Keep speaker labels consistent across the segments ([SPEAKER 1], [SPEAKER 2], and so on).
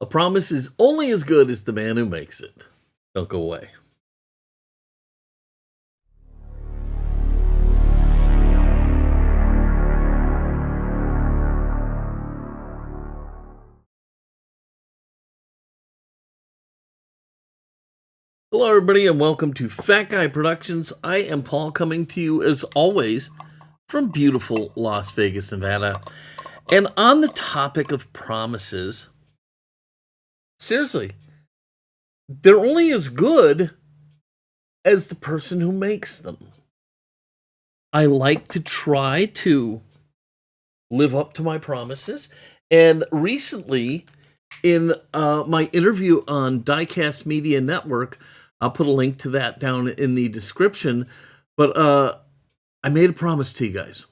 [SPEAKER 1] A promise is only as good as the man who makes it. Don't go away. Hello, everybody, and welcome to Fat Guy Productions. I am Paul, coming to you, as always, from beautiful Las Vegas, Nevada. And on the topic of promises, seriously, they're only as good as the person who makes them. I like to try to live up to my promises. And recently, in my interview on Diecast Media Network, I'll put a link to that down in the description, but I made a promise to you guys.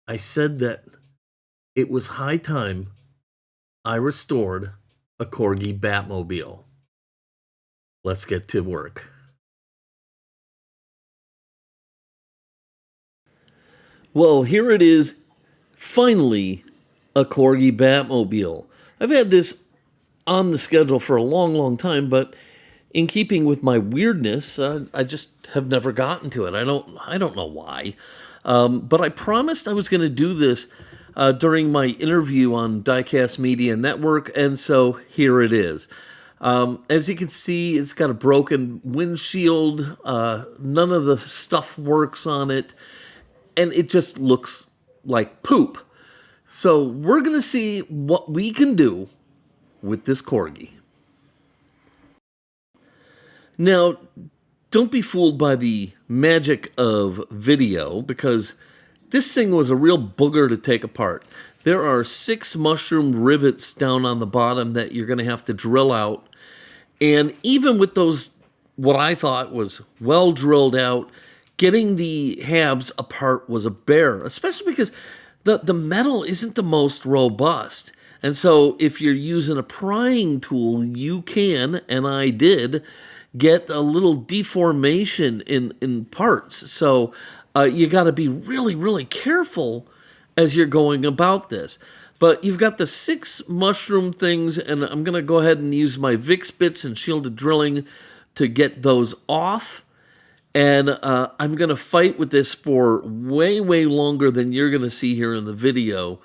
[SPEAKER 1] I said that it was high time I restored a Corgi Batmobile. Let's get to work. Well, here it is, finally, a Corgi Batmobile. I've had this on the schedule for a long, long time, but in keeping with my weirdness, I just have never gotten to it. I don't know why. But I promised I was going to do this during my interview on Diecast Media Network, and so here it is. As you can see, it's got a broken windshield. None of the stuff works on it, and it just looks like poop. So we're going to see what we can do with this Corgi. Now, don't be fooled by the magic of video, because this thing was a real booger to take apart. There are 6 mushroom rivets down on the bottom that you're going to have to drill out. And even with those, what I thought was well drilled out, getting the halves apart was a bear, especially because the metal isn't the most robust. And so if you're using a prying tool, you can, and I did, get a little deformation in parts. So you got to be really, really careful as you're going about this. But you've got the 6 mushroom things, and I'm going to go ahead and use my Vix Bits and shielded drilling to get those off. And I'm going to fight with this for way, way longer than you're going to see here in the video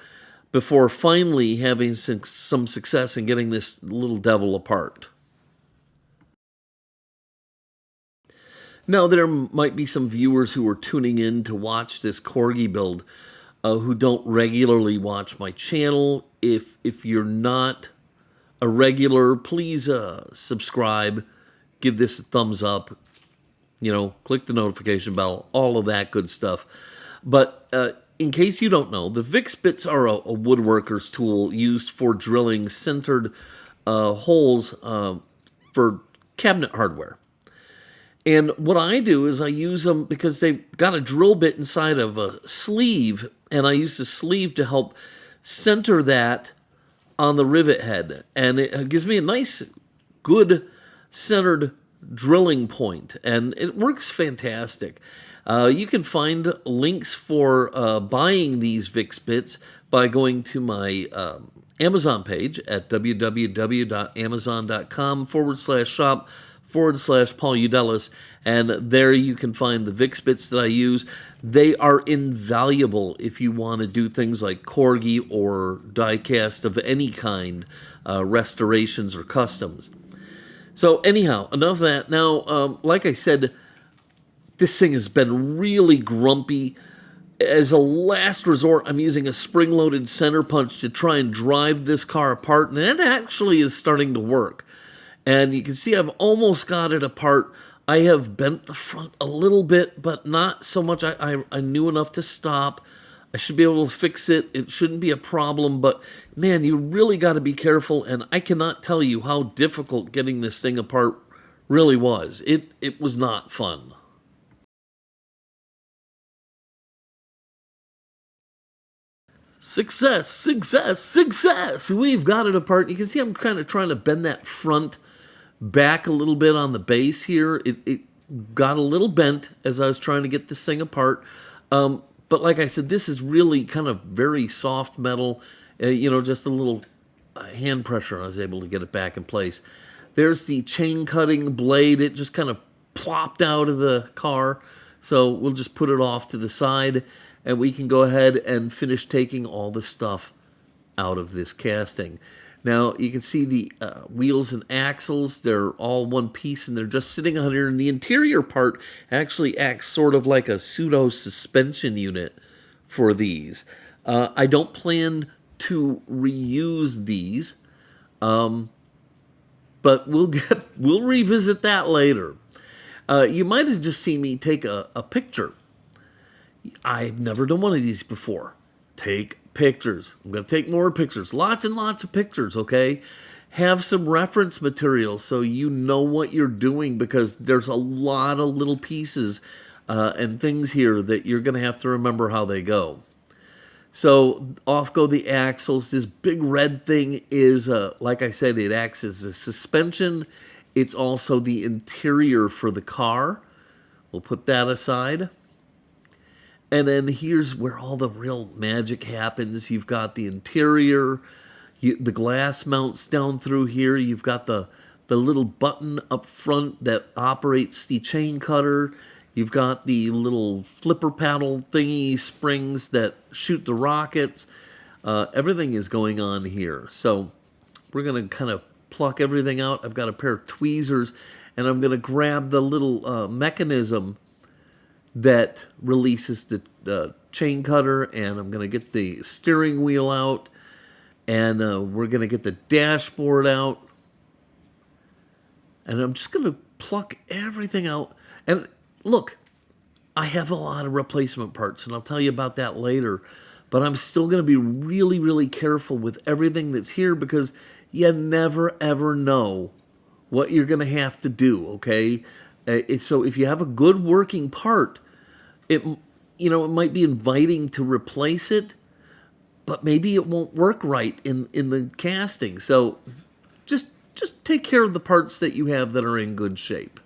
[SPEAKER 1] before finally having some success in getting this little devil apart. Now, there might be some viewers who are tuning in to watch this Corgi build who don't regularly watch my channel. If you're not a regular, please subscribe, give this a thumbs up, click the notification bell, all of that good stuff. But in case you don't know, the Vix Bits are a woodworker's tool used for drilling centered holes for cabinet hardware. And what I do is I use them because they've got a drill bit inside of a sleeve, and I use the sleeve to help center that on the rivet head. And it gives me a nice, good centered drilling point, and it works fantastic. You can find links for buying these Vix Bits by going to my Amazon page at www.amazon.com/shop/Paul Udelis, and there you can find the Vix Bits that I use. They are invaluable if you want to do things like Corgi or diecast of any kind, restorations or customs. So anyhow, enough of that. Now, like I said, this thing has been really grumpy. As a last resort, I'm using a spring-loaded center punch to try and drive this car apart, and that actually is starting to work. And you can see I've almost got it apart. I have bent the front a little bit, but not so much. I knew enough to stop. I should be able to fix it. It shouldn't be a problem, but man, you really got to be careful, and I cannot tell you how difficult getting this thing apart really was. It was not fun. Success, success, success! We've got it apart. You can see I'm kind of trying to bend that front back a little bit on the base here. It got a little bent as I was trying to get this thing apart. But like I said, this is really kind of very soft metal, just a little hand pressure, I was able to get it back in place. There's the chain cutting blade. It just kind of plopped out of the car. So we'll just put it off to the side, and we can go ahead and finish taking all the stuff out of this casting. Now you can see the wheels and axles. They're all one piece, and they're just sitting on here. And the interior part actually acts sort of like a pseudo suspension unit for these. I don't plan to reuse these, but we'll revisit that later. You might have just seen me take a picture. I've never done one of these before. Take pictures. I'm going to take more pictures. Lots and lots of pictures, okay? Have some reference material so you know what you're doing, because there's a lot of little pieces and things here that you're going to have to remember how they go. So off go the axles. This big red thing is, like I said, it acts as a suspension. It's also the interior for the car. We'll put that aside. And then here's where all the real magic happens. You've got the interior. The glass mounts down through here. You've got the little button up front that operates the chain cutter. You've got the little flipper paddle thingy springs that shoot the rockets. Everything is going on here. So we're going to kind of pluck everything out. I've got a pair of tweezers, and I'm going to grab the little mechanism that releases the chain cutter, and I'm going to get the steering wheel out, and we're going to get the dashboard out, and I'm just going to pluck everything out. And look, I have a lot of replacement parts, and I'll tell you about that later, but I'm still going to be really, really careful with everything that's here, because you never, ever know what you're going to have to do, okay? So if you have a good working part, it might be inviting to replace it, but maybe it won't work right in the casting. So just take care of the parts that you have that are in good shape.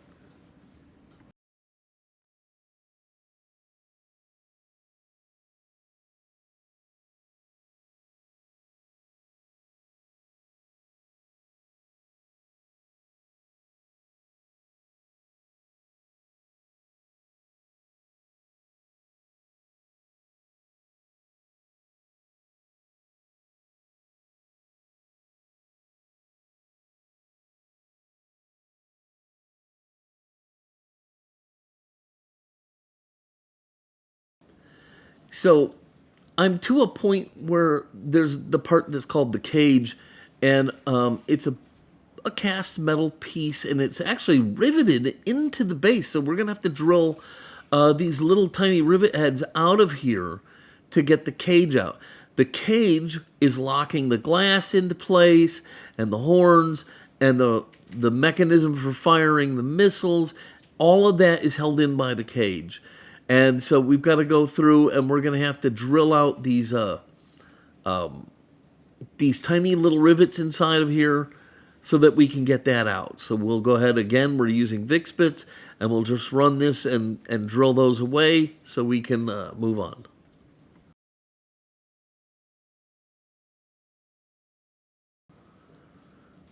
[SPEAKER 1] So I'm to a point where there's the part that's called the cage, and it's a cast metal piece, and it's actually riveted into the base. So we're going to have to drill these little tiny rivet heads out of here to get the cage out. The cage is locking the glass into place, and the horns, and the mechanism for firing the missiles. All of that is held in by the cage. And so we've got to go through, and we're going to have to drill out these tiny little rivets inside of here so that we can get that out. So we'll go ahead again. We're using Vix Bits, and we'll just run this and drill those away so we can move on.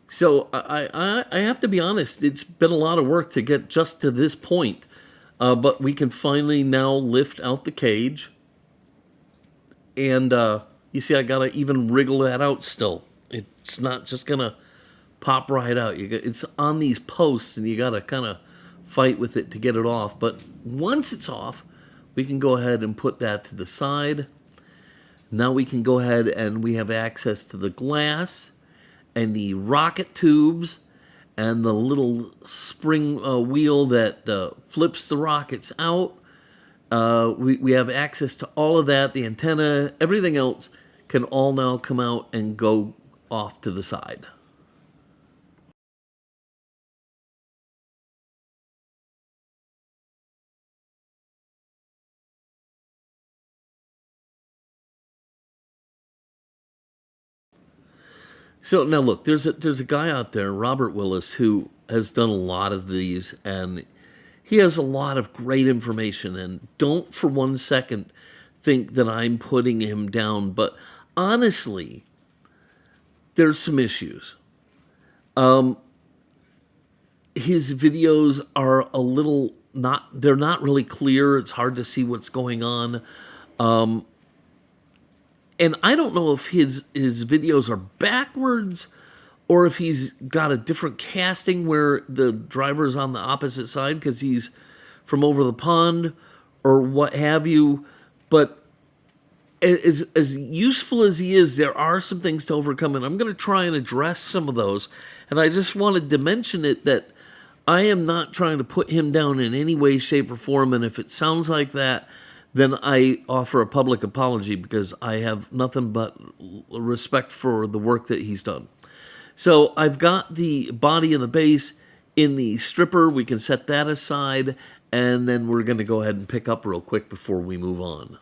[SPEAKER 1] So I have to be honest, it's been a lot of work to get just to this point. But we can finally now lift out the cage. And you see, I got to even wriggle that out still. It's not just going to pop right out. It's on these posts, and you got to kind of fight with it to get it off. But once it's off, we can go ahead and put that to the side. Now we can go ahead and we have access to the glass and the rocket tubes and the little spring wheel that flips the rockets out. We have access to all of that, the antenna, everything else can all now come out and go off to the side. So now look, there's a guy out there, Robert Willis, who has done a lot of these, and he has a lot of great information. And don't for one second think that I'm putting him down, but honestly, there's some issues. His videos are a little they're not really clear. It's hard to see what's going on. And I don't know if his videos are backwards or if he's got a different casting where the driver's on the opposite side because he's from over the pond or what have you. But as useful as he is, there are some things to overcome, and I'm going to try and address some of those. And I just wanted to mention it that I am not trying to put him down in any way, shape, or form, and if it sounds like that, then I offer a public apology because I have nothing but respect for the work that he's done. So I've got the body and the base in the stripper. We can set that aside, and then we're going to go ahead and pick up real quick before we move on.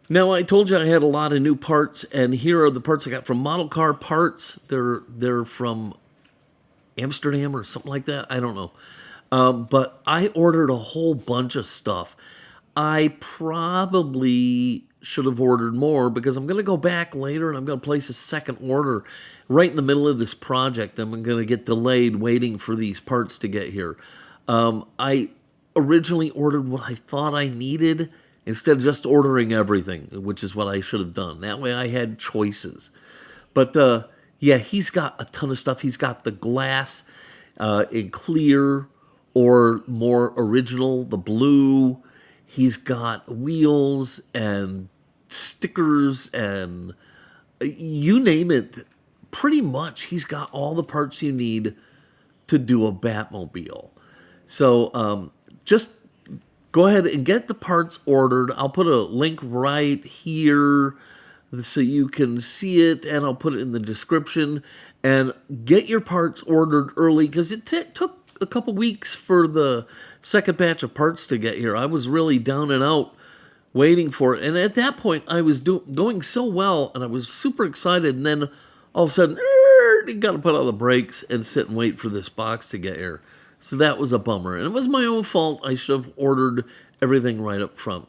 [SPEAKER 1] Now, I told you I had a lot of new parts, and here are the parts I got from Model Car Parts. They're from Amsterdam or something like that. I don't know. But I ordered a whole bunch of stuff. I probably should have ordered more because I'm going to go back later and I'm going to place a second order right in the middle of this project. I'm going to get delayed waiting for these parts to get here. I originally ordered what I thought I needed instead of just ordering everything, which is what I should have done. That way I had choices. But yeah, he's got a ton of stuff. He's got the glass in clear or more original, the blue. He's got wheels and stickers and you name it. Pretty much, he's got all the parts you need to do a Batmobile. So just go ahead and get the parts ordered. I'll put a link right here so you can see it, and I'll put it in the description. And get your parts ordered early because it took a couple weeks for the second batch of parts to get here. I was really down and out waiting for it. And at that point, I was going so well, and I was super excited. And then all of a sudden, you got to put on the brakes and sit and wait for this box to get here. So that was a bummer. And it was my own fault. I should have ordered everything right up front.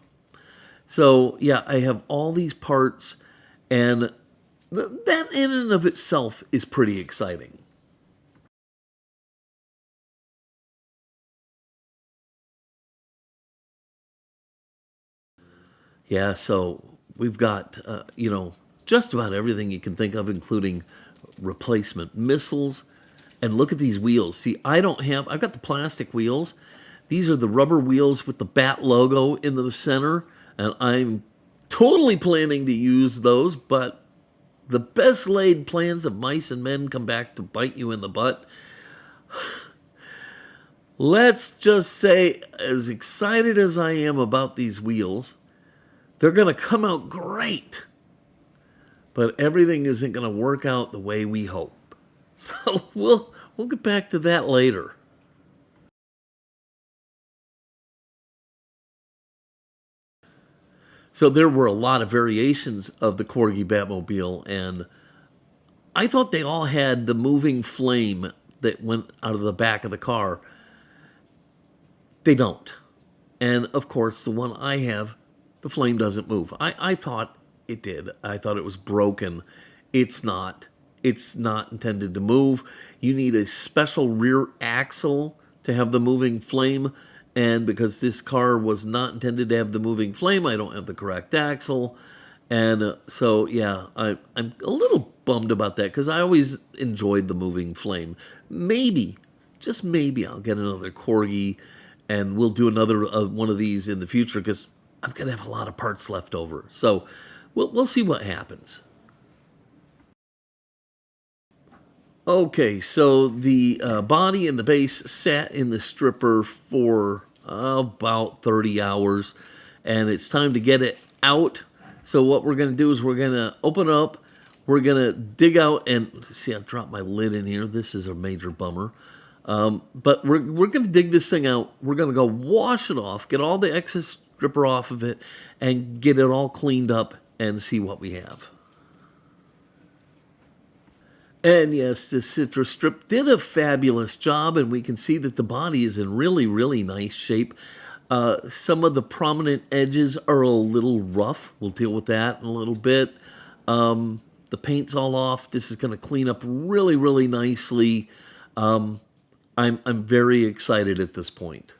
[SPEAKER 1] So, yeah, I have all these parts, and that in and of itself is pretty exciting. Yeah, so we've got, just about everything you can think of, including replacement missiles. And look at these wheels. See, I've got the plastic wheels. These are the rubber wheels with the Bat logo in the center. And I'm totally planning to use those, but the best laid plans of mice and men come back to bite you in the butt. Let's just say, as excited as I am about these wheels, they're going to come out great, but everything isn't going to work out the way we hope. So we'll get back to that later. So there were a lot of variations of the Corgi Batmobile, and I thought they all had the moving flame that went out of the back of the car. They don't. And of course, the one I have, the flame doesn't move. I thought it did. I thought it was broken. It's not. It's not intended to move. You need a special rear axle to have the moving flame. And because this car was not intended to have the moving flame, I don't have the correct axle. And so, yeah, I'm a little bummed about that because I always enjoyed the moving flame. Maybe, just maybe, I'll get another Corgi and we'll do another one of these in the future because I'm going to have a lot of parts left over. So we'll see what happens. Okay, so the body and the base sat in the stripper for about 30 hours, and it's time to get it out. So what we're going to do is we're going to open it up. We're going to dig out, and see, I've dropped my lid in here. This is a major bummer. But we're going to dig this thing out. We're going to go wash it off, get all the excess stripper off of it, and get it all cleaned up and see what we have. And yes, the Citrus Strip did a fabulous job, and we can see that the body is in really, really nice shape. Some of the prominent edges are a little rough. We'll deal with that in a little bit. The The paint's all off. This is going to clean up really, really nicely. I'm very excited at this point.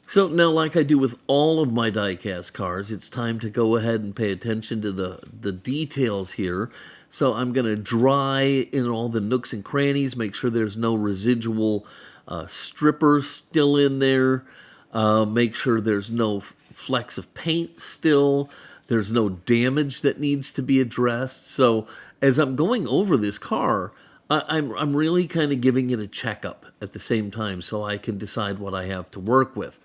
[SPEAKER 1] So now, like I do with all of my die-cast cars, it's time to go ahead and pay attention to the details here. So I'm going to dry in all the nooks and crannies, make sure there's no residual strippers still in there, make sure there's no flecks of paint still, there's no damage that needs to be addressed. So as I'm going over this car, I'm really kind of giving it a checkup at the same time so I can decide what I have to work with.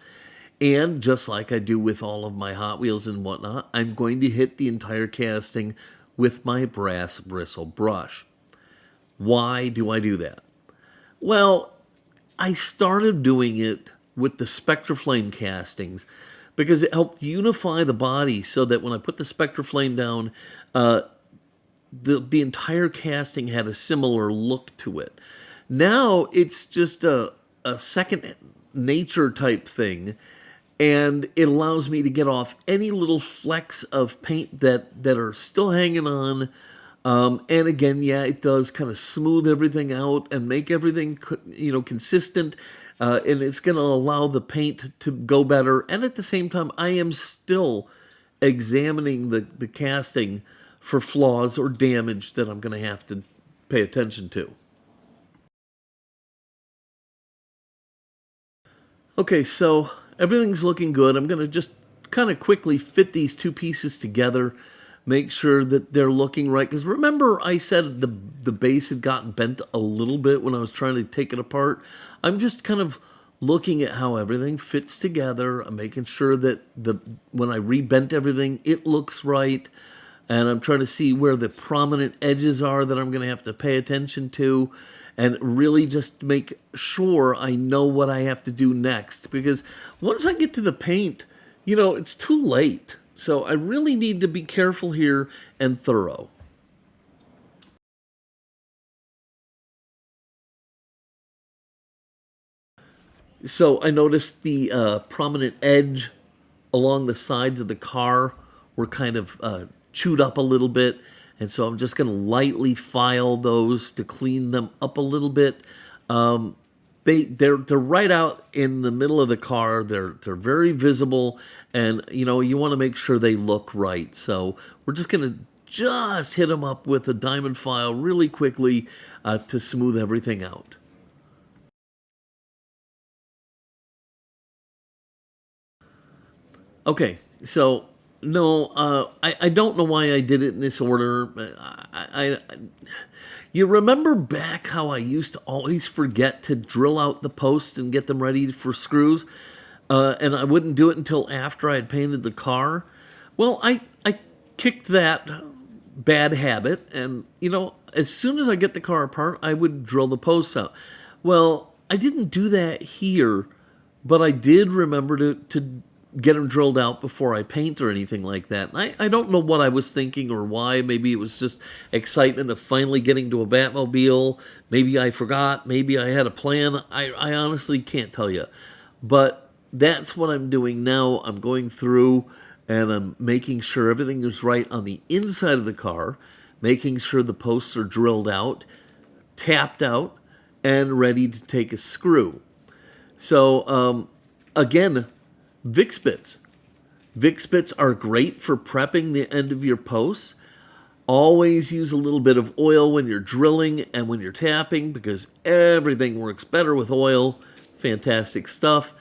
[SPEAKER 1] And just like I do with all of my Hot Wheels and whatnot, I'm going to hit the entire casting with my brass bristle brush. Why do I do that? Well, I started doing it with the Spectraflame castings because it helped unify the body so that when I put the Spectraflame down, the entire casting had a similar look to it. Now it's just a second nature type thing, and it allows me to get off any little flecks of paint that are still hanging on. And again, yeah, it does kind of smooth everything out and make everything, consistent. And it's going to allow the paint to go better. And at the same time, I am still examining the casting for flaws or damage that I'm going to have to pay attention to. Okay, so everything's looking good. I'm going to just kind of quickly fit these two pieces together, make sure that they're looking right. Because remember I said the base had gotten bent a little bit when I was trying to take it apart? I'm just kind of looking at how everything fits together. I'm making sure that when I rebent everything, it looks right. And I'm trying to see where the prominent edges are that I'm going to have to pay attention to, and really just make sure I know what I have to do next. Because once I get to the paint, it's too late. So I really need to be careful here and thorough. So I noticed the prominent edge along the sides of the car were kind of chewed up a little bit. And so I'm just going to lightly file those to clean them up a little bit. They're right out in the middle of the car. They're very visible, and you want to make sure they look right. So we're just going to hit them up with a diamond file really quickly to smooth everything out. Okay, so no, I don't know why I did it in this order. You remember back how I used to always forget to drill out the posts and get them ready for screws? And I wouldn't do it until after I had painted the car? Well, I kicked that bad habit, and, as soon as I get the car apart, I would drill the posts out. Well, I didn't do that here, but I did remember to get them drilled out before I paint or anything like that. I don't know what I was thinking or why. Maybe it was just excitement of finally getting to a Batmobile. Maybe I forgot. Maybe I had a plan. I honestly can't tell you. But that's what I'm doing now. I'm going through and I'm making sure everything is right on the inside of the car, making sure the posts are drilled out, tapped out, and ready to take a screw. So, again, Vix Bits. Vix Bits are great for prepping the end of your posts. Always use a little bit of oil when you're drilling and when you're tapping because everything works better with oil. Fantastic stuff.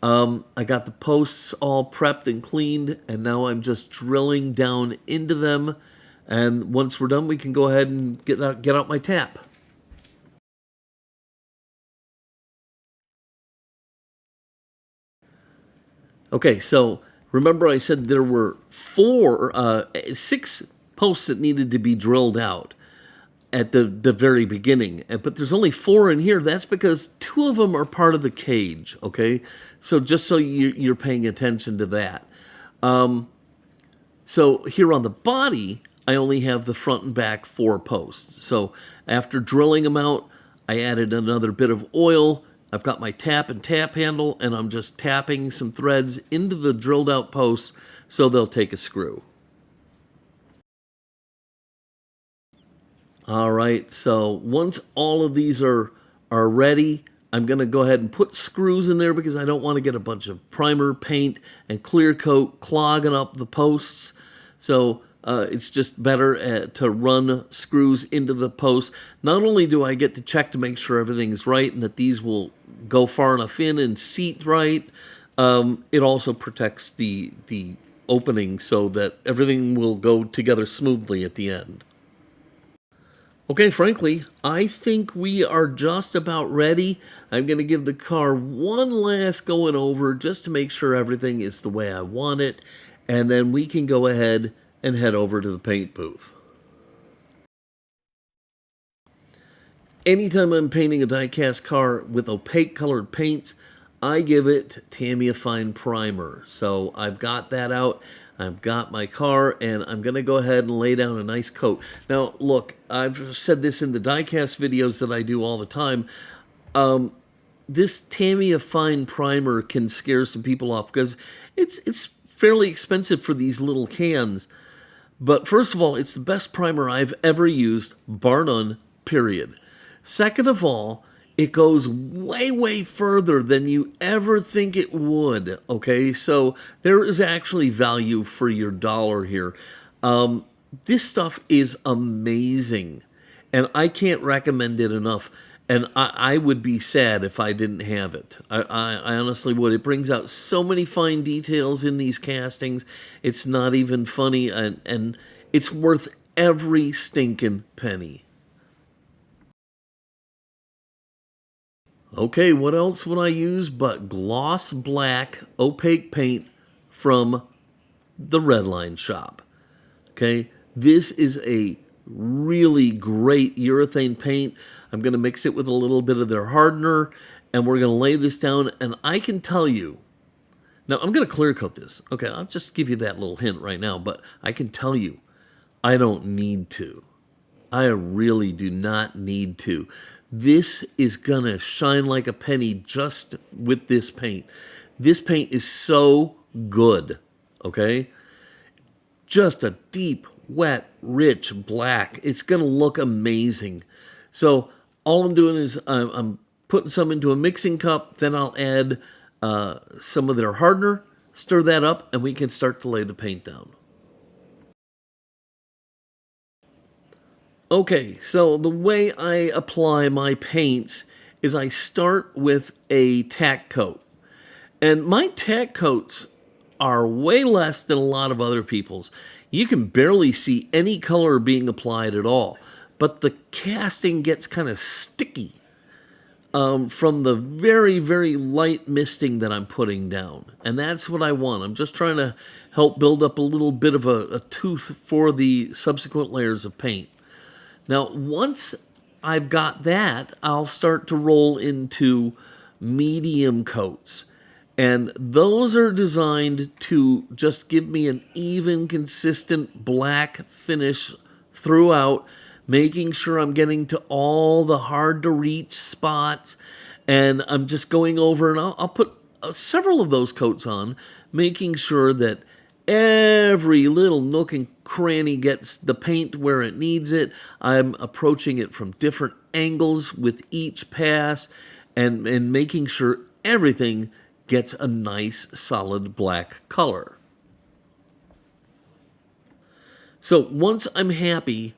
[SPEAKER 1] I got the posts all prepped and cleaned, and now I'm just drilling down into them. And once we're done, we can go ahead and get out my tap. Okay, so remember I said there were 6 posts that needed to be drilled out at the very beginning, but there's only 4 in here. That's because 2 of them are part of the cage, okay? So just so you're paying attention to that. So here on the body, I only have the front and back 4 posts. So after drilling them out, I added another bit of oil I've got my tap and tap handle, and I'm just tapping some threads into the drilled out posts so they'll take a screw. All right, so once all of these are ready, I'm going to go ahead and put screws in there because I don't want to get a bunch of primer, paint, and clear coat clogging up the posts. So it's just better to run screws into the post. Not only do I get to check to make sure everything's right and that these will go far enough in and seat right, it also protects the opening so that everything will go together smoothly at the end. Okay, frankly, I think we are just about ready. I'm going to give the car one last going over just to make sure everything is the way I want it, and then we can go ahead and head over to the paint booth. Anytime I'm painting a die-cast car with opaque colored paints, I give it Tamiya Fine Primer. So I've got that out. I've got my car, and I'm going to go ahead and lay down a nice coat. Now, look, I've said this in the die-cast videos that I do all the time. This Tamiya Fine Primer can scare some people off because it's fairly expensive for these little cans. But first of all, it's the best primer I've ever used, bar none, period. Second of all, it goes way, way further than you ever think it would, okay? So there is actually value for your dollar here. This stuff is amazing, and I can't recommend it enough. And I would be sad if I didn't have it. I honestly would. It brings out so many fine details in these castings. It's not even funny, and it's worth every stinking penny. Okay, what else would I use but gloss black opaque paint from the Redline shop? Okay, this is a really great urethane paint. I'm going to mix it with a little bit of their hardener, and we're going to lay this down, and I can tell you, now I'm going to clear coat this. Okay, I'll just give you that little hint right now, but I can tell you, I don't need to. I really do not need to. This is going to shine like a penny just with this paint. This paint is so good, okay? Just a deep, wet, rich black. It's going to look amazing. So all I'm doing is I'm putting some into a mixing cup. Then I'll add some of their hardener, stir that up, and we can start to lay the paint down. Okay, so the way I apply my paints is I start with a tack coat. And my tack coats are way less than a lot of other people's. You can barely see any color being applied at all. But the casting gets kind of sticky from the very, very light misting that I'm putting down. And that's what I want. I'm just trying to help build up a little bit of a tooth for the subsequent layers of paint. Now, once I've got that, I'll start to roll into medium coats. And those are designed to just give me an even, consistent black finish throughout, making sure I'm getting to all the hard-to-reach spots. And I'm just going over, and I'll put several of those coats on, making sure that every little nook and cranny gets the paint where it needs it. I'm approaching it from different angles with each pass and making sure everything gets a nice solid black color. So once I'm happy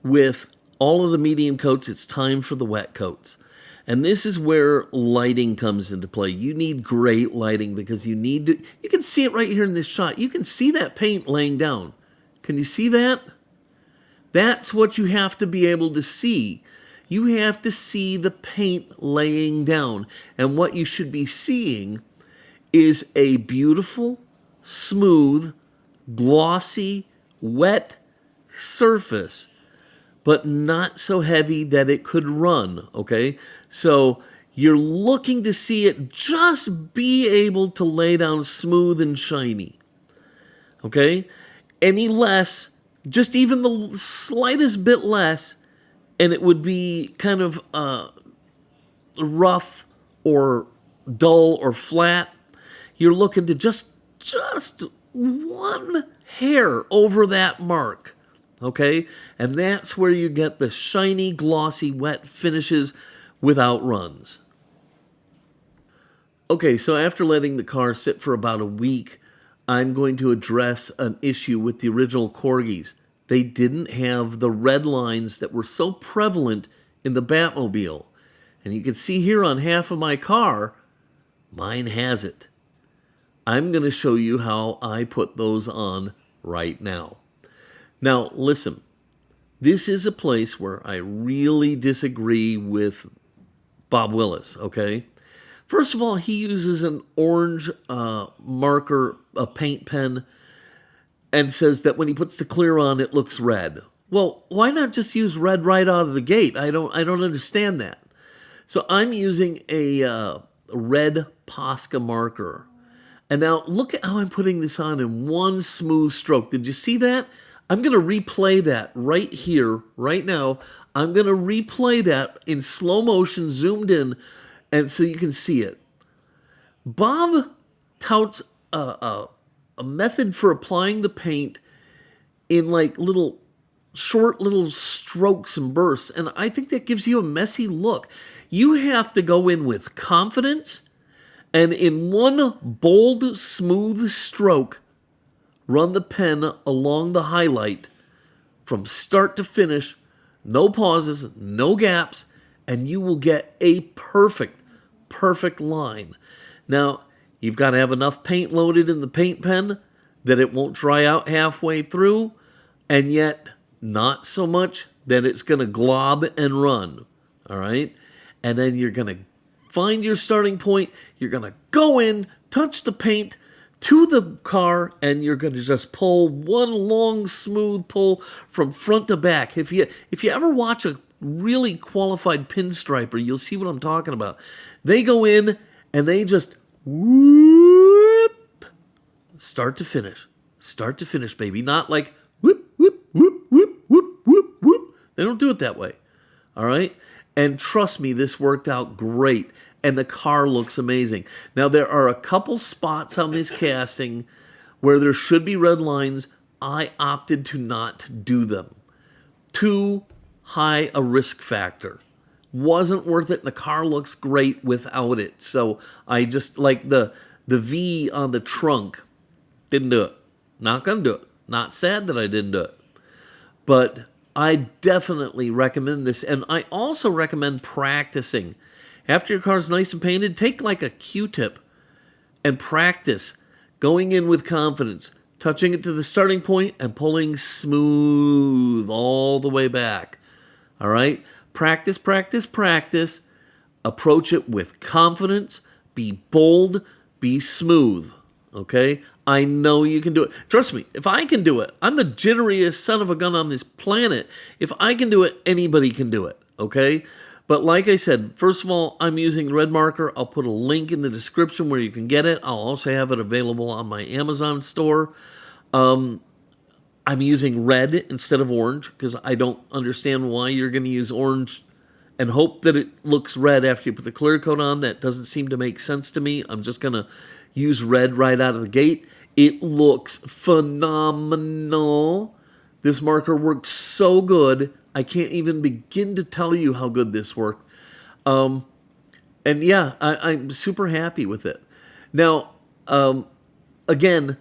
[SPEAKER 1] with all of the medium coats, it's time for the wet coats. And this is where lighting comes into play. You need great lighting because you can see it right here in this shot. You can see that paint laying down. Can you see that? That's what you have to be able to see. You have to see the paint laying down. And what you should be seeing is a beautiful, smooth, glossy, wet surface, but not so heavy that it could run, okay? So you're looking to see it just be able to lay down smooth and shiny, okay? Any less, just even the slightest bit less, and it would be kind of rough or dull or flat. You're looking to just one hair over that mark, okay? And that's where you get the shiny, glossy, wet finishes without runs. Okay, so after letting the car sit for about a week, I'm going to address an issue with the original Corgis. They didn't have the red lines that were so prevalent in the Batmobile. And you can see here on half of my car, mine has it. I'm going to show you how I put those on right now. Now, listen, this is a place where I really disagree with Bob Willis, okay? First of all, he uses an orange marker, a paint pen, and says that when he puts the clear on, it looks red. Well, why not just use red right out of the gate? I don't understand that. So I'm using a red Posca marker. And now look at how I'm putting this on in one smooth stroke. Did you see that? I'm going to replay that right here, right now. I'm going to replay that in slow motion, zoomed in, and so you can see it. Bob touts a method for applying the paint in like short little strokes and bursts, and I think that gives you a messy look. You have to go in with confidence, and in one bold, smooth stroke, run the pen along the highlight from start to finish, no pauses, no gaps, and you will get a perfect line. Now, you've got to have enough paint loaded in the paint pen that it won't dry out halfway through, and yet not so much that it's going to glob and run, all right? And then you're going to find your starting point, you're going to go in, touch the paint to the car, and you're going to just pull one long, smooth pull from front to back. If you ever watch a really qualified pinstriper, you'll see what I'm talking about. They go in and they just whoop, start to finish, baby. Not like whoop, whoop, whoop, whoop, whoop, whoop, whoop. They don't do it that way, all right? And trust me, this worked out great, and the car looks amazing. Now, there are a couple spots on this casting where there should be red lines. I opted to not do them. Too high a risk factor. Wasn't worth it, and the car looks great without it. So I just, like the V on the trunk, didn't do it. Not going to do it. Not sad that I didn't do it. But I definitely recommend this, and I also recommend practicing. After your car's nice and painted, take like a Q-tip and practice going in with confidence, touching it to the starting point and pulling smooth all the way back. All right? Practice, practice, practice. Approach it with confidence. Be bold. Be smooth. Okay? I know you can do it. Trust me, if I can do it, I'm the jitteriest son of a gun on this planet. If I can do it, anybody can do it. Okay? But like I said, first of all, I'm using red marker. I'll put a link in the description where you can get it. I'll also have it available on my Amazon store. I'm using red instead of orange because I don't understand why you're going to use orange and hope that it looks red after you put the clear coat on. That doesn't seem to make sense to me. I'm just going to use red right out of the gate. It looks phenomenal. This marker worked so good. I can't even begin to tell you how good this worked. And yeah, I'm super happy with it. Now, again,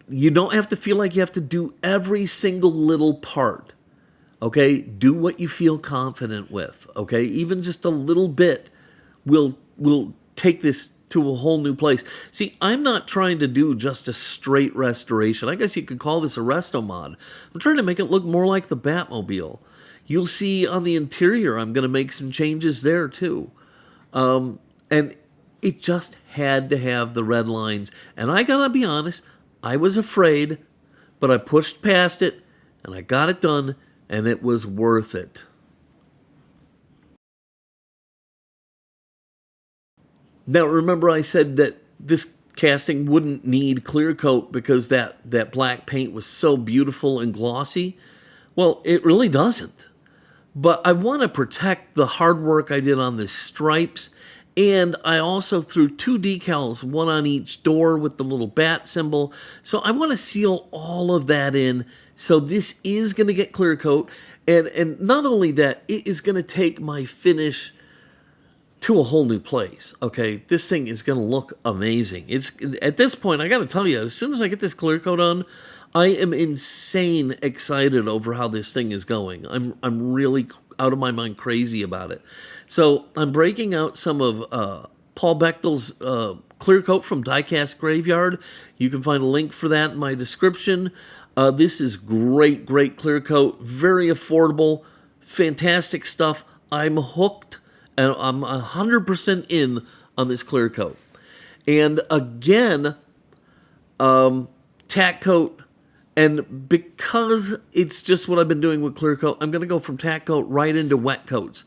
[SPEAKER 1] you don't have to feel like you have to do every single little part. Okay? Do what you feel confident with. Okay? Even just a little bit will take this to a whole new place. See, I'm not trying to do just a straight restoration. I guess you could call this a resto mod. I'm trying to make it look more like the Batmobile. You'll see on the interior, I'm going to make some changes there too. And it just had to have the red lines. And I got to be honest, I was afraid, but I pushed past it, and I got it done, and it was worth it. Now, remember I said that this casting wouldn't need clear coat because that black paint was so beautiful and glossy? Well, it really doesn't. But I want to protect the hard work I did on the stripes And I also threw 2 decals, one on each door with the little bat symbol. So I want to seal all of that in. So this is going to get clear coat. And not only that, it is going to take my finish to a whole new place. Okay, this thing is going to look amazing. It's at this point, I got to tell you, as soon as I get this clear coat on, I am insane excited over how this thing is going. I'm really out of my mind crazy about it. So I'm breaking out some of Paul Bechtel's clear coat from Diecast Graveyard. You can find a link for that in my description. This is great clear coat, very affordable, fantastic stuff. I'm hooked, and I'm 100% in on this clear coat. And again, tack coat. And because it's just what I've been doing with clear coat, I'm going to go from tack coat right into wet coats.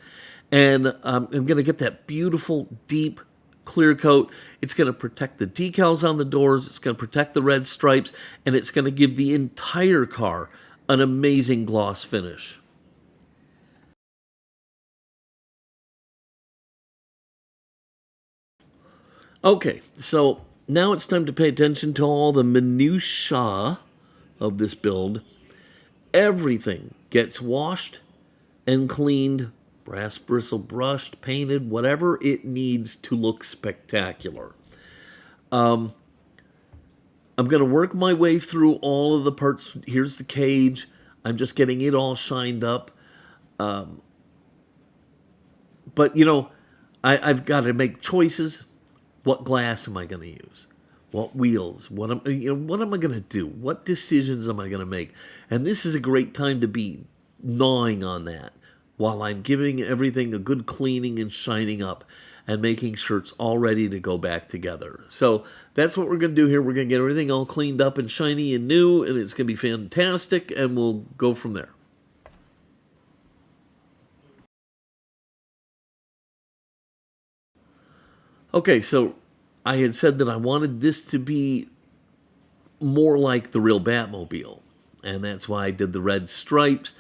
[SPEAKER 1] And I'm going to get that beautiful, deep clear coat. It's going to protect the decals on the doors. It's going to protect the red stripes. And it's going to give the entire car an amazing gloss finish. Okay, so now it's time to pay attention to all the minutiae of this build. Everything gets washed and cleaned, brass bristle brushed, painted, whatever it needs to look spectacular. I'm going to work my way through all of the parts. Here's the cage. I'm just getting it all shined up. But, you know, I've got to make choices. What glass am I going to use? What wheels? What am I going to do? What decisions am I going to make? And this is a great time to be gnawing on that while I'm giving everything a good cleaning and shining up and making sure it's all ready to go back together. So that's what we're going to do here. We're going to get everything all cleaned up and shiny and new, and it's going to be fantastic, and we'll go from there. Okay, so I had said that I wanted this to be more like the real Batmobile, and that's why I did the red stripes.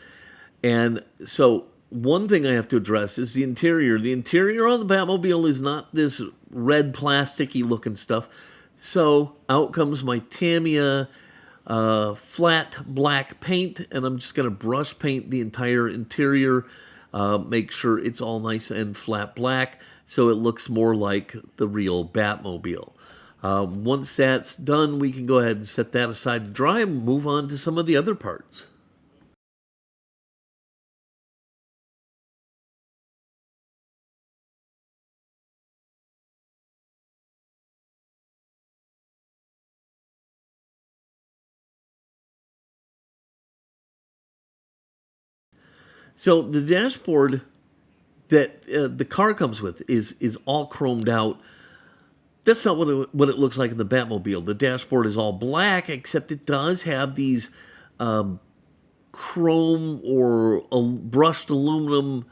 [SPEAKER 1] And so one thing I have to address is the interior. The interior on the Batmobile is not this red plasticky looking stuff. So out comes my Tamiya flat black paint, and I'm just going to brush paint the entire interior, make sure it's all nice and flat black, so it looks more like the real Batmobile. Once that's done, we can go ahead and set that aside to dry and move on to some of the other parts. So the dashboard that the car comes with is all chromed out. That's not what it looks like in the Batmobile. The dashboard is all black, except it does have these chrome or brushed aluminum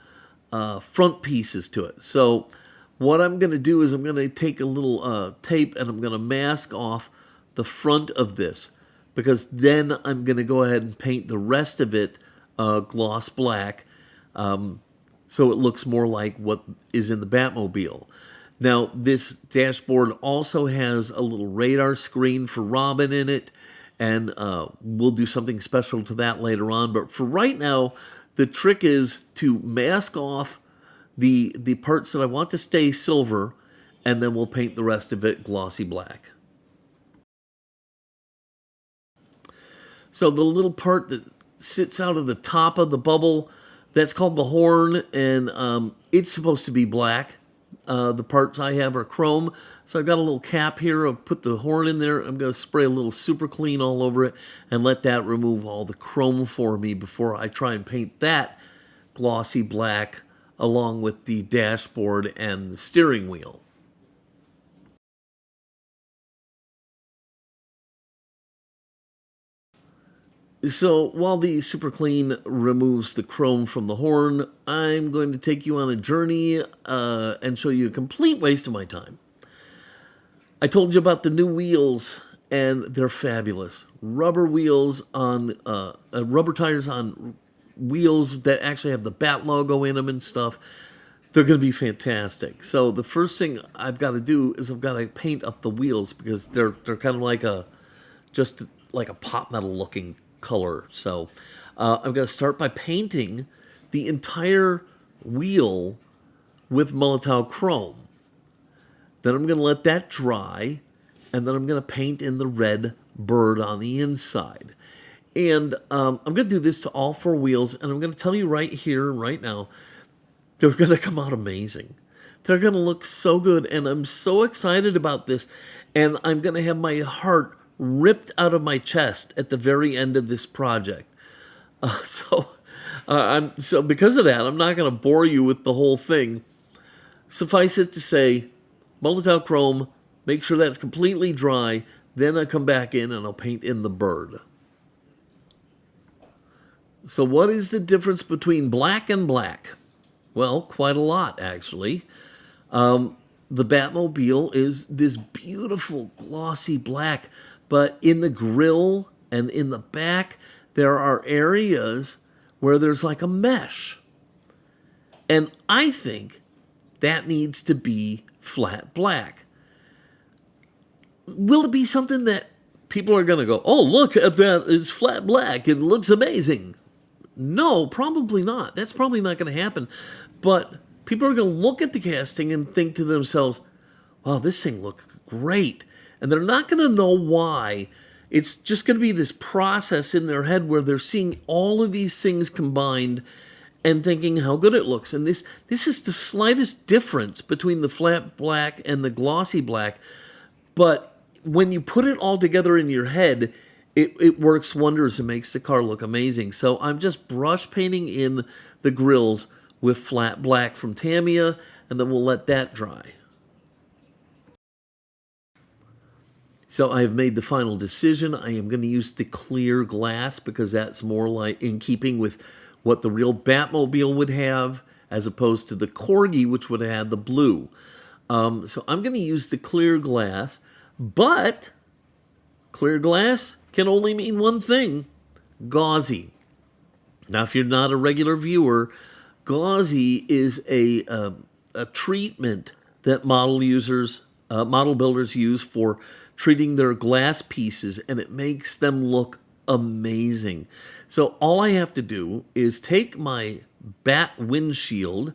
[SPEAKER 1] front pieces to it. So what I'm going to do is I'm going to take a little tape and I'm going to mask off the front of this, because then I'm going to go ahead and paint the rest of it gloss black, so it looks more like what is in the Batmobile. Now, this dashboard also has a little radar screen for Robin in it, and we'll do something special to that later on. But for right now, the trick is to mask off the parts that I want to stay silver, and then we'll paint the rest of it glossy black. So the little part that sits out of the top of the bubble, that's called the horn, and it's supposed to be black. The parts I have are chrome, so I've got a little cap here. I'll put the horn in there. I'm going to spray a little super clean all over it and let that remove all the chrome for me before I try and paint that glossy black along with the dashboard and the steering wheel. So while the super clean removes the chrome from the horn, I'm going to take you on a journey and show you a complete waste of my time. I told you about the new wheels, and they're fabulous. Rubber wheels on rubber tires on wheels that actually have the Bat logo in them and stuff. they're going to be fantastic. So the first thing I've got to do is I've got to paint up the wheels because they're kind of like just like a pot metal looking color. So I'm going to start by painting the entire wheel with Molotov chrome. Then I'm going to let that dry, and then I'm going to paint in the red bird on the inside. And I'm going to do this to all four wheels, and I'm going to tell you right here and right now, they're going to come out amazing. They're going to look so good, and I'm so excited about this. And I'm going to have my heart ripped out of my chest at the very end of this project. So because of that, I'm not going to bore you with the whole thing. Suffice it to say, Molotov chrome, make sure that's completely dry. Then I come back in and I'll paint in the bird. So what is the difference between black and black? Well, quite a lot, actually. The Batmobile is this beautiful glossy black, but in the grille and in the back, there are areas where there's like a mesh. And I think that needs to be flat black. Will it be something that people are going to go, oh, look at that, it's flat black, it looks amazing? No, probably not. That's probably not going to happen. But people are going to look at the casting and think to themselves, wow, this thing looks great. And they're not going to know why. It's just going to be this process in their head where they're seeing all of these things combined and thinking how good it looks. And this is the slightest difference between the flat black and the glossy black. But when you put it all together in your head, it works wonders and makes the car look amazing. So I'm just brush painting in the grills with flat black from Tamiya, and then we'll let that dry. So I have made the final decision. I am going to use the clear glass because that's more like in keeping with what the real Batmobile would have, as opposed to the Corgi, which would have had the blue. So I'm going to use the clear glass, but clear glass can only mean one thing: gauzy. Now, if you're not a regular viewer, gauzy is a treatment that model builders use for treating their glass pieces, and it makes them look amazing. So all I have to do is take my bat windshield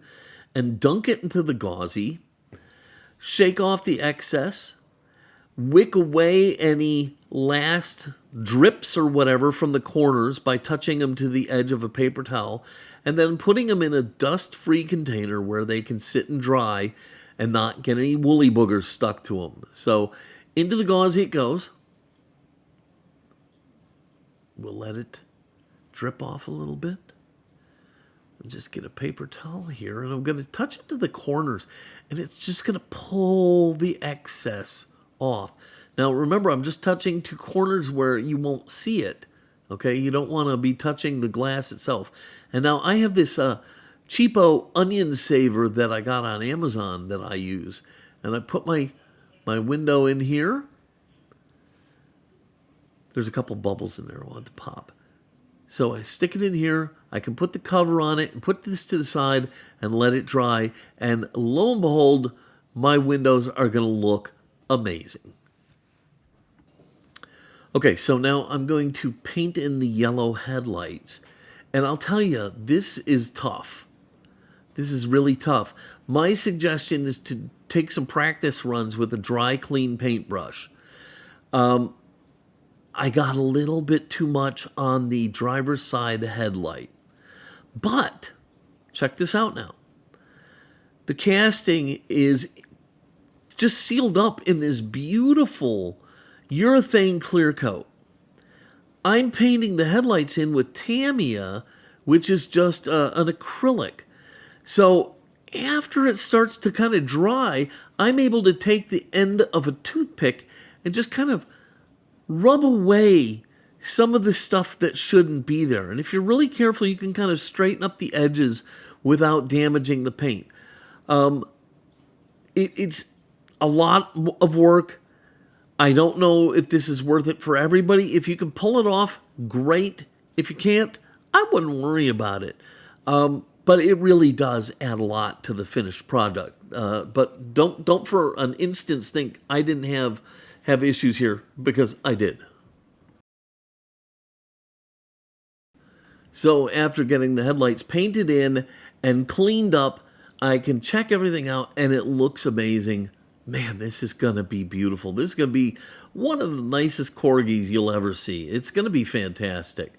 [SPEAKER 1] and dunk it into the gauzy, shake off the excess, wick away any last drips or whatever from the corners by touching them to the edge of a paper towel, and then putting them in a dust-free container where they can sit and dry and not get any woolly boogers stuck to them. So into the gauzy it goes. We'll let it drip off a little bit. And just get a paper towel here, and I'm going to touch it to the corners, and it's just going to pull the excess off. Now remember, I'm just touching to corners where you won't see it. Okay, you don't want to be touching the glass itself. And now I have this cheapo onion saver that I got on Amazon that I use, and I put my window in here. There's a couple bubbles in there I want to pop. So I stick it in here, I can put the cover on it and put this to the side and let it dry, and lo and behold, my windows are going to look amazing. Okay, so now I'm going to paint in the yellow headlights, and I'll tell you, this is tough. This is really tough. My suggestion is to take some practice runs with a dry, clean paintbrush. I got a little bit too much on the driver's side headlight. But, check this out now. The casting is just sealed up in this beautiful urethane clear coat. I'm painting the headlights in with Tamiya, which is just an acrylic. So after it starts to kind of dry, I'm able to take the end of a toothpick and just kind of rub away some of the stuff that shouldn't be there. And if you're really careful, you can kind of straighten up the edges without damaging the paint. It's a lot of work. I don't know if this is worth it for everybody. If you can pull it off, great. If you can't, I wouldn't worry about it. but it really does add a lot to the finished product. But don't for an instance think I didn't have issues here, because I did. So after getting the headlights painted in and cleaned up, I can check everything out and it looks amazing. Man, this is going to be beautiful. This is going to be one of the nicest Corgis you'll ever see. It's going to be fantastic.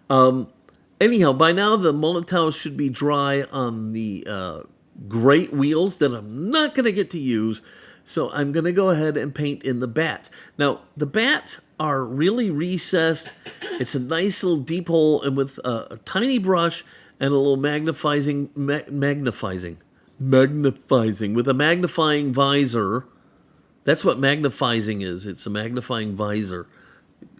[SPEAKER 1] Anyhow, by now the mullet towels should be dry on the great wheels that I'm not going to get to use. So I'm going to go ahead and paint in the bats. Now, the bats are really recessed. It's a nice little deep hole, and with a tiny brush and a little magnifying with a magnifying visor. That's what magnifying is. It's a magnifying visor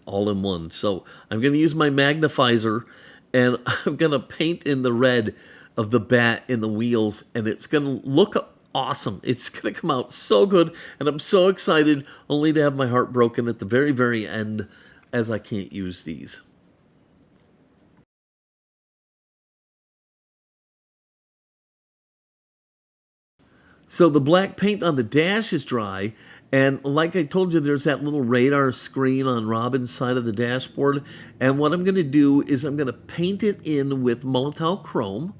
[SPEAKER 1] all in one. So I'm going to use my magnifier, and I'm going to paint in the red of the bat in the wheels, and it's going to look awesome. It's going to come out so good, and I'm so excited, only to have my heart broken at the very, very end, as I can't use these. So the black paint on the dash is dry, and like I told you, there's that little radar screen on Robin's side of the dashboard, and what I'm going to do is I'm going to paint it in with Molotov Chrome,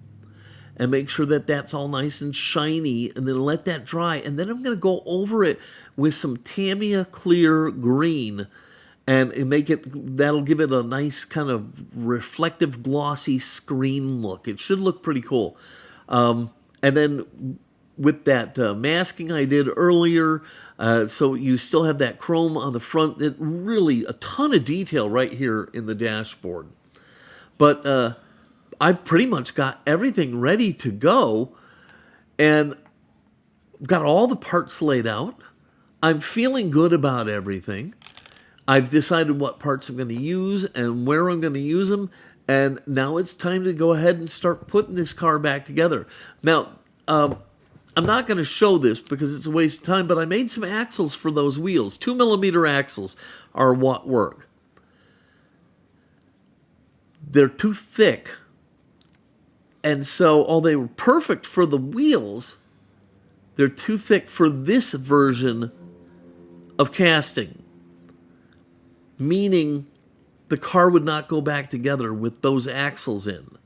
[SPEAKER 1] and make sure that that's all nice and shiny, and then let that dry. And then I'm going to go over it with some Tamiya Clear Green, and that'll give it a nice kind of reflective, glossy screen look. It should look pretty cool. And then with that masking I did earlier, so you still have that chrome on the front. It really, a ton of detail right here in the dashboard. But I've pretty much got everything ready to go, and got all the parts laid out. I'm feeling good about everything. I've decided what parts I'm going to use and where I'm going to use them, and now it's time to go ahead and start putting this car back together. Now, I'm not going to show this because it's a waste of time, but I made some axles for those wheels. 2mm axles are what work. They're too thick. And so, although they were perfect for the wheels, they're too thick for this version of casting. Meaning, the car would not go back together with those axles in.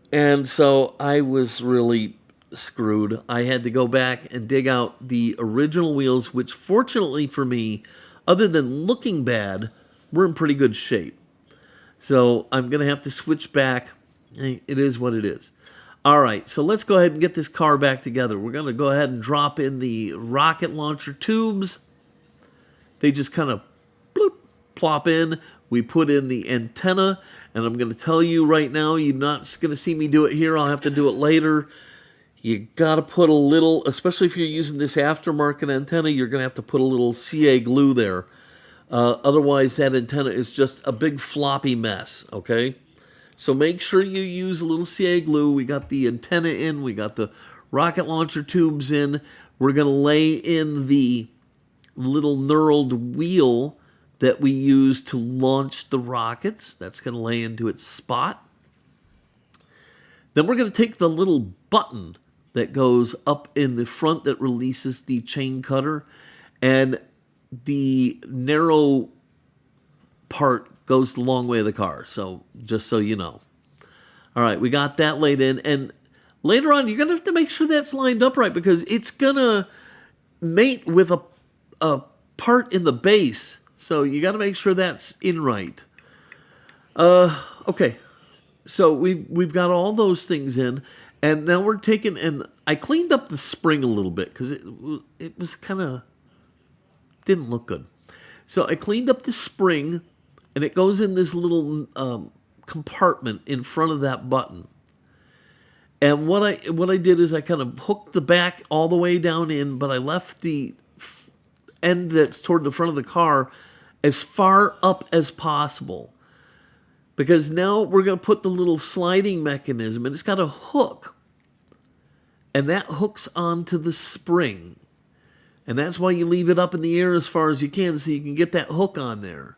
[SPEAKER 1] And so, I was really screwed. I had to go back and dig out the original wheels, which fortunately for me, other than looking bad, were in pretty good shape. So, I'm going to have to switch back. It is what it is. All right, so let's go ahead and get this car back together. We're going to go ahead and drop in the rocket launcher tubes. They just kind of bloop, plop in. We put in the antenna, and I'm going to tell you right now, you're not going to see me do it here. I'll have to do it later. You got to put a little, especially if you're using this aftermarket antenna, you're going to have to put a little CA glue there. Otherwise, that antenna is just a big floppy mess, okay? So make sure you use a little CA glue. We got the antenna in. We got the rocket launcher tubes in. We're going to lay in the little knurled wheel that we use to launch the rockets. That's going to lay into its spot. Then we're going to take the little button that goes up in the front that releases the chain cutter, and the narrow part goes the long way of the car, so just so you know. All right, we got that laid in, and later on, you're going to have to make sure that's lined up right, because it's going to mate with a part in the base, so you got to make sure that's in right. Okay, so we've got all those things in, and now we're taking, and I cleaned up the spring a little bit, because it was kind of, didn't look good. So I cleaned up the spring, and it goes in this little compartment in front of that button. And what I did is I kind of hooked the back all the way down in, but I left the end that's toward the front of the car as far up as possible. Because now we're going to put the little sliding mechanism, and it's got a hook. And that hooks onto the spring. And that's why you leave it up in the air as far as you can, so you can get that hook on there.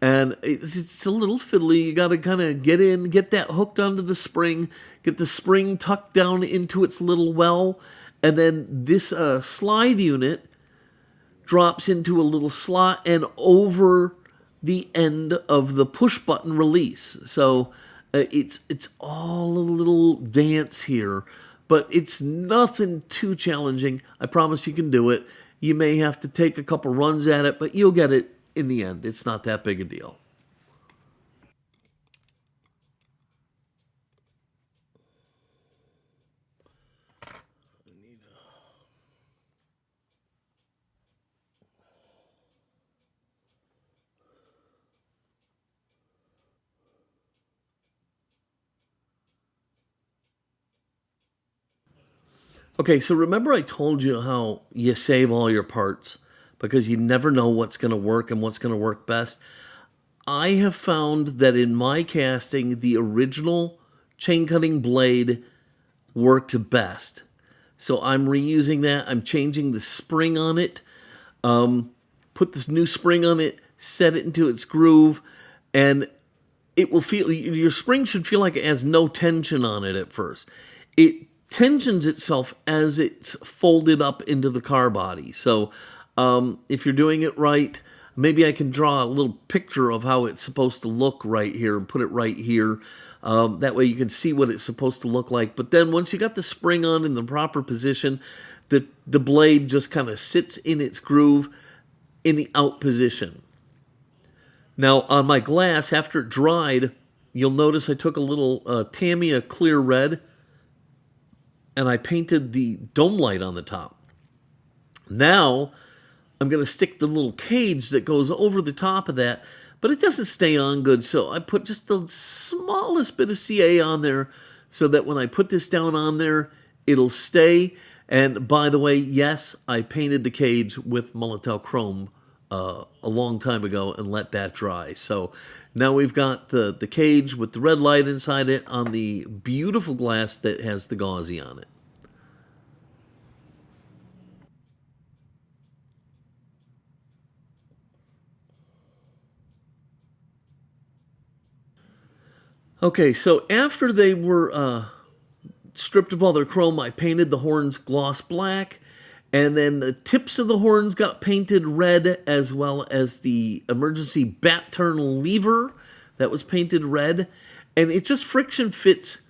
[SPEAKER 1] And it's a little fiddly. You got to kind of get in, get that hooked onto the spring, get the spring tucked down into its little well, and then this slide unit drops into a little slot and over the end of the push button release. So it's all a little dance here, but it's nothing too challenging. I promise you can do it. You may have to take a couple runs at it, but you'll get it in the end. It's not that big a deal. Okay, so remember I told you how you save all your parts because you never know what's going to work and what's going to work best. I have found that in my casting, the original chain cutting blade worked best. So I'm reusing that. I'm changing the spring on it. Put this new spring on it, set it into its groove, and it will feel, your spring should feel like it has no tension on it at first. It tensions itself as it's folded up into the car body. So if you're doing it right, maybe I can draw a little picture of how it's supposed to look right here and put it right here. That way you can see what it's supposed to look like. But then once you got the spring on in the proper position, the blade just kind of sits in its groove in the out position. Now on my glass, after it dried, you'll notice I took a little Tamiya clear red and I painted the dome light on the top. Now I'm going to stick the little cage that goes over the top of that, but it doesn't stay on good, so I put just the smallest bit of CA on there so that when I put this down on there, it'll stay. And by the way, yes, I painted the cage with Molotow Chrome a long time ago and let that dry. So now we've got the cage with the red light inside it on the beautiful glass that has the gauzy on it. Okay, so after they were stripped of all their chrome, I painted the horns gloss black, and then the tips of the horns got painted red, as well as the emergency bat turn lever that was painted red, and it just friction fits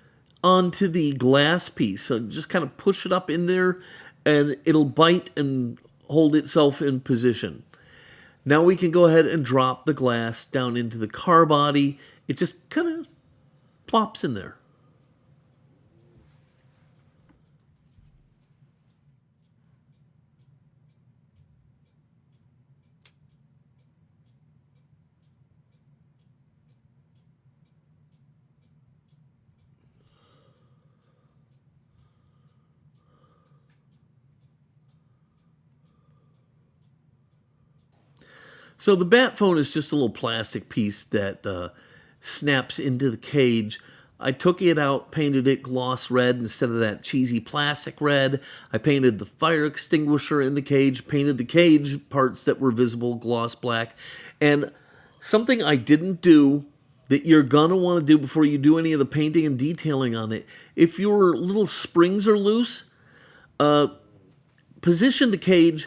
[SPEAKER 1] onto the glass piece. So just kind of push it up in there, and it'll bite and hold itself in position. Now we can go ahead and drop the glass down into the car body. It just kind of plops in there. So the bat phone is just a little plastic piece that snaps into the cage. I took it out, painted it gloss red instead of that cheesy plastic red. I painted the fire extinguisher in the cage, painted the cage parts that were visible gloss black. And something I didn't do that you're gonna want to do before you do any of the painting and detailing on it, if your little springs are loose, position the cage,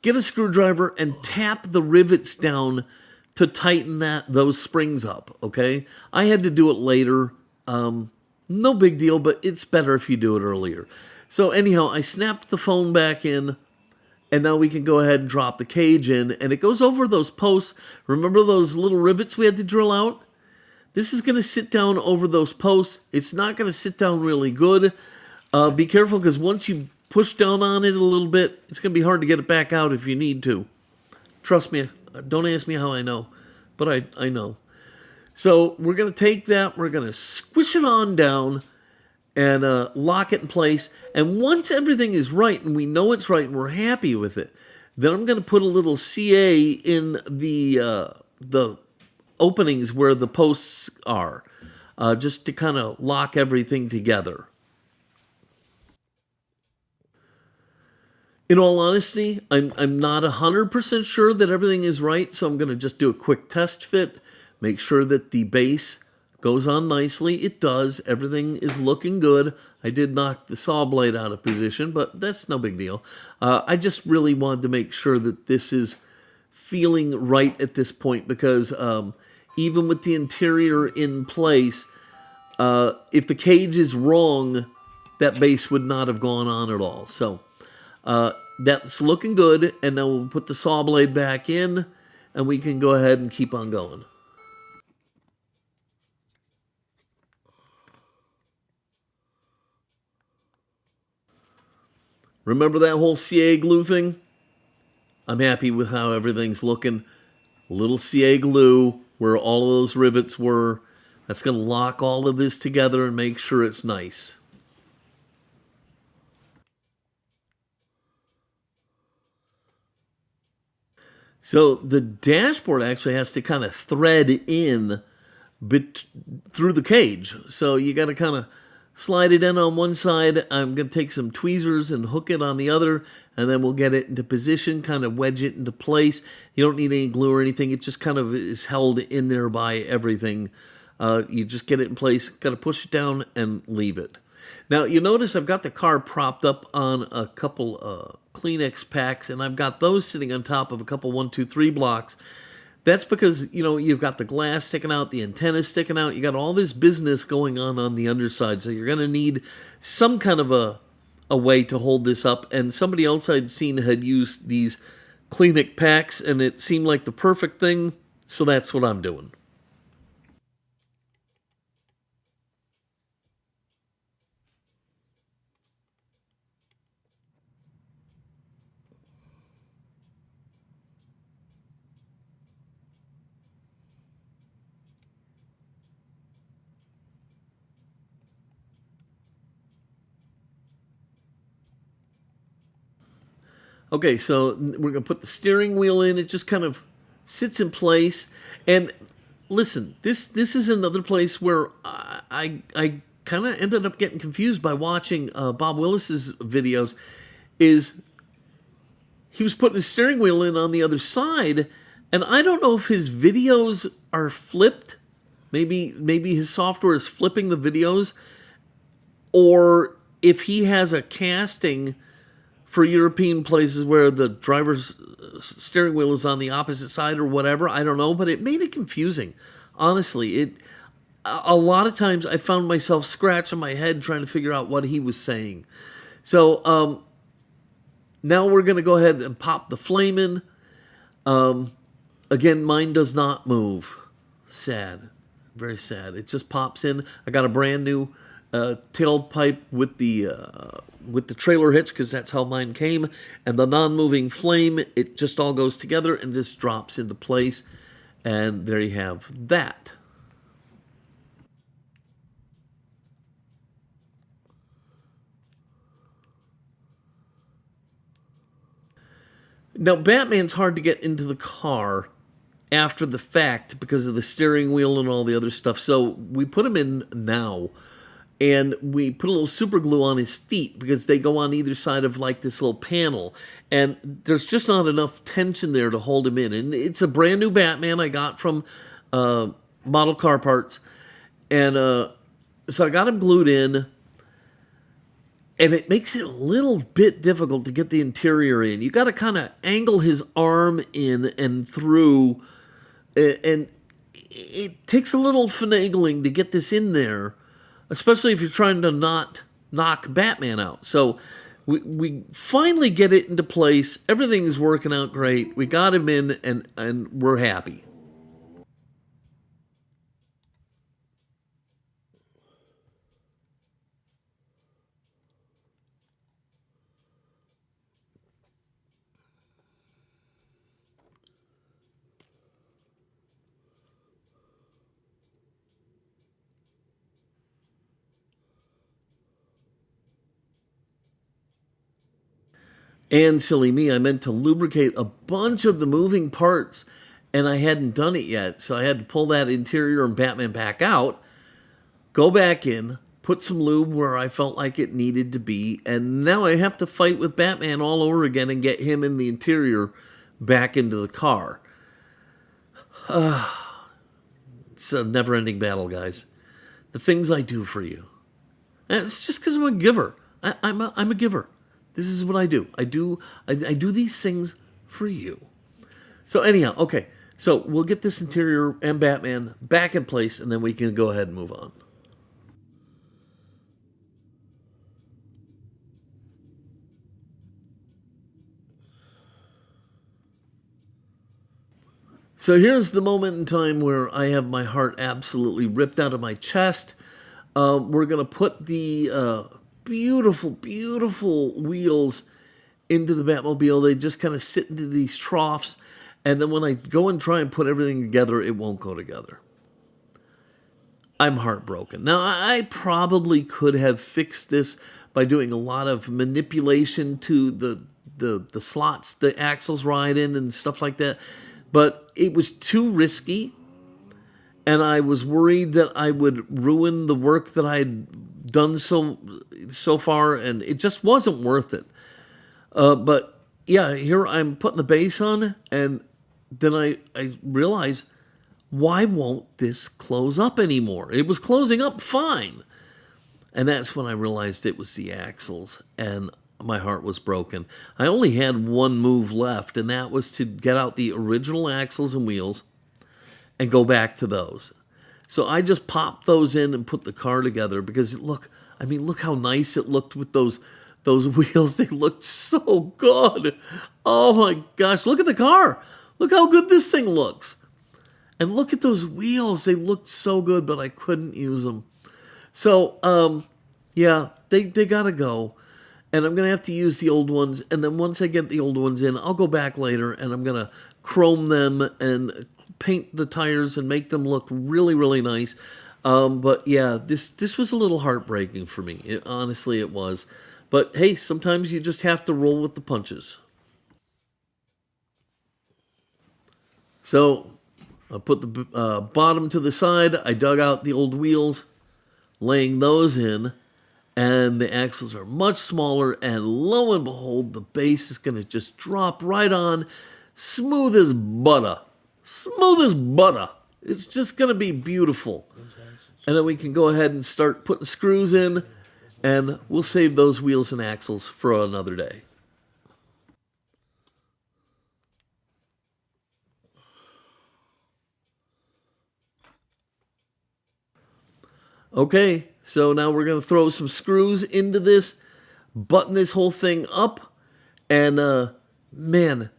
[SPEAKER 1] get a screwdriver, and tap the rivets down to tighten those springs up, okay? I had to do it later. No big deal, but it's better if you do it earlier. So anyhow, I snapped the phone back in, and now we can go ahead and drop the cage in, and it goes over those posts. Remember those little rivets we had to drill out? This is going to sit down over those posts. It's not going to sit down really good. Be careful, because once you push down on it a little bit, it's going to be hard to get it back out if you need to. Trust me, don't ask me how I know, but I know. So we're going to take that, we're going to squish it on down and lock it in place. And once everything is right and we know it's right and we're happy with it, then I'm going to put a little CA in the openings where the posts are, just to kind of lock everything together. In all honesty, I'm not 100% sure that everything is right, so I'm going to just do a quick test fit, make sure that the base goes on nicely. It does. Everything is looking good. I did knock the saw blade out of position, but that's no big deal. I just really wanted to make sure that this is feeling right at this point, because even with the interior in place, if the cage is wrong, that base would not have gone on at all. So that's looking good, and now we'll put the saw blade back in, and we can go ahead and keep on going. Remember that whole CA glue thing? I'm happy with how everything's looking. A little CA glue where all of those rivets were. That's going to lock all of this together and make sure it's nice. So the dashboard actually has to kind of thread in through the cage. So you got to kind of slide it in on one side. I'm going to take some tweezers and hook it on the other, and then we'll get it into position, kind of wedge it into place. You don't need any glue or anything. It just kind of is held in there by everything. You just get it in place, got to push it down and leave it. Now, you notice I've got the car propped up on a couple Kleenex packs, and I've got those sitting on top of a couple 1, 2, 3 blocks. That's because, you know, you've got the glass sticking out, the antenna sticking out. You got all this business going on the underside, so you're going to need some kind of a way to hold this up. And somebody else I'd seen had used these Kleenex packs, and it seemed like the perfect thing, so that's what I'm doing. Okay, so we're going to put the steering wheel in. It just kind of sits in place. And listen, this is another place where I kind of ended up getting confused by watching Bob Willis's videos. Is he was putting his steering wheel in on the other side, and I don't know if his videos are flipped. Maybe his software is flipping the videos, or if he has a casting for European places where the driver's steering wheel is on the opposite side or whatever. I don't know, but it made it confusing. Honestly, a lot of times I found myself scratching my head trying to figure out what he was saying. So now we're going to go ahead and pop the flame in. Again, mine does not move. Sad. Very sad. It just pops in. I got a brand new tailpipe with the trailer hitch, because that's how mine came, and the non-moving flame, it just all goes together and just drops into place, and there you have that. Now, Batman's hard to get into the car after the fact because of the steering wheel and all the other stuff, so we put him in now. And we put a little super glue on his feet because they go on either side of like this little panel. And there's just not enough tension there to hold him in. And it's a brand new Batman I got from Model Car Parts. And so I got him glued in. And it makes it a little bit difficult to get the interior in. You got to kind of angle his arm in and through. And it takes a little finagling to get this in there, especially if you're trying to not knock Batman out. So we finally get it into place. Everything's working out great. We got him in, and we're happy. And silly me, I meant to lubricate a bunch of the moving parts, and I hadn't done it yet. So I had to pull that interior and Batman back out, go back in, put some lube where I felt like it needed to be, and now I have to fight with Batman all over again and get him in the interior back into the car. It's a never-ending battle, guys. The things I do for you. And it's just because I'm a giver. I'm a giver. This is what I do. I do these things for you. So anyhow, okay. So we'll get this interior and Batman back in place, and then we can go ahead and move on. So here's the moment in time where I have my heart absolutely ripped out of my chest. We're going to put the beautiful, beautiful wheels into the Batmobile. They just kind of sit into these troughs. And then when I go and try and put everything together, it won't go together. I'm heartbroken. Now, I probably could have fixed this by doing a lot of manipulation to the slots the axles ride in and stuff like that. But it was too risky, and I was worried that I would ruin the work that I had done so far, and it just wasn't worth it. But yeah, here I'm putting the base on, and then I realized, why won't this close up anymore? It was closing up fine. And that's when I realized it was the axles, and my heart was broken. I only had one move left, and that was to get out the original axles and wheels and go back to those. So I just popped those in and put the car together because look how nice it looked with those wheels. They looked so good. Oh my gosh, look at the car. Look how good this thing looks. And look at those wheels. They looked so good, but I couldn't use them. So, yeah, they got to go. And I'm going to have to use the old ones. And then once I get the old ones in, I'll go back later and I'm going to chrome them and paint the tires and make them look really, really nice. But yeah, this was a little heartbreaking for me. Honestly, it was. But hey, sometimes you just have to roll with the punches. So I put the bottom to the side. I dug out the old wheels, laying those in. And the axles are much smaller, and lo and behold, the base is going to just drop right on, smooth as butter. Smooth as butter. It's just going to be beautiful. And then we can go ahead and start putting screws in, and we'll save those wheels and axles for another day. Okay, so now we're going to throw some screws into this, button this whole thing up, and man,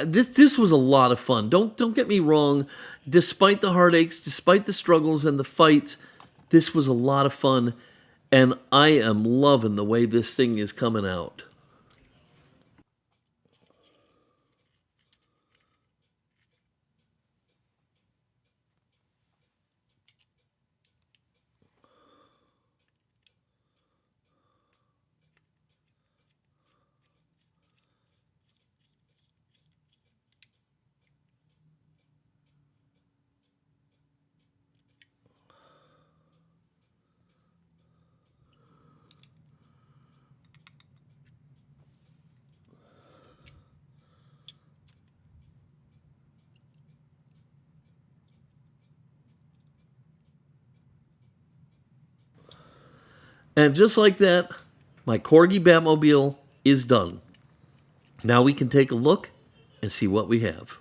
[SPEAKER 1] this was a lot of fun. Don't get me wrong. Despite the heartaches, despite the struggles and the fights, this was a lot of fun, and I am loving the way this thing is coming out. And just like that, my Corgi Batmobile is done. Now we can take a look and see what we have.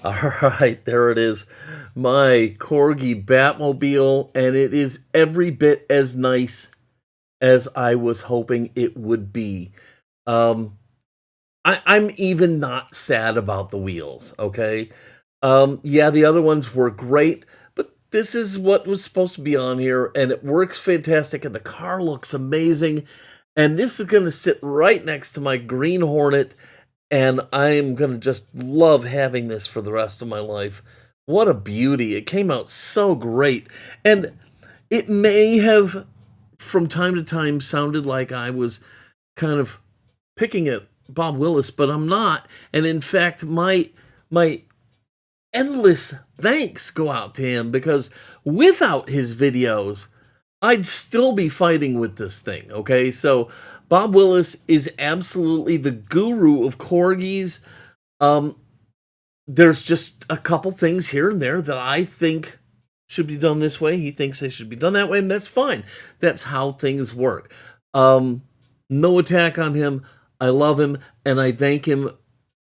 [SPEAKER 1] All right, there it is. My Corgi Batmobile, and it is every bit as nice as I was hoping it would be. Um, I'm even not sad about the wheels, okay? Yeah, the other ones were great, but this is what was supposed to be on here, and it works fantastic, and the car looks amazing. And this is going to sit right next to my Green Hornet, and I'm going to just love having this for the rest of my life. What a beauty. It came out so great. And it may have, from time to time, sounded like I was kind of picking at Bob Willis, but I'm not. And in fact, my endless thanks go out to him, because without his videos, I'd still be fighting with this thing, okay? So Bob Willis is absolutely the guru of corgis. Um, there's just a couple things here and there that I think should be done this way. He thinks they should be done that way, and that's fine. That's how things work. No attack on him. I love him, and I thank him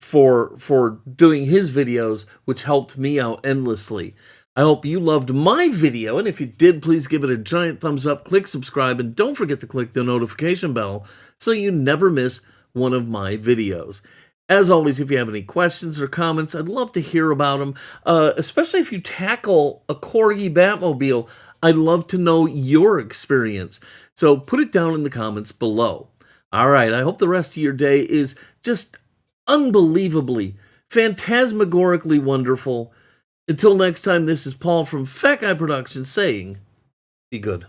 [SPEAKER 1] for doing his videos, which helped me out endlessly. I hope you loved my video, and if you did, please give it a giant thumbs up, click subscribe, and don't forget to click the notification bell so you never miss one of my videos. As always, if you have any questions or comments, I'd love to hear about them, especially if you tackle a Corgi Batmobile. I'd love to know your experience, so put it down in the comments below. All right, I hope the rest of your day is just unbelievably, phantasmagorically wonderful. Until next time, this is Paul from Flitz Products saying, be good.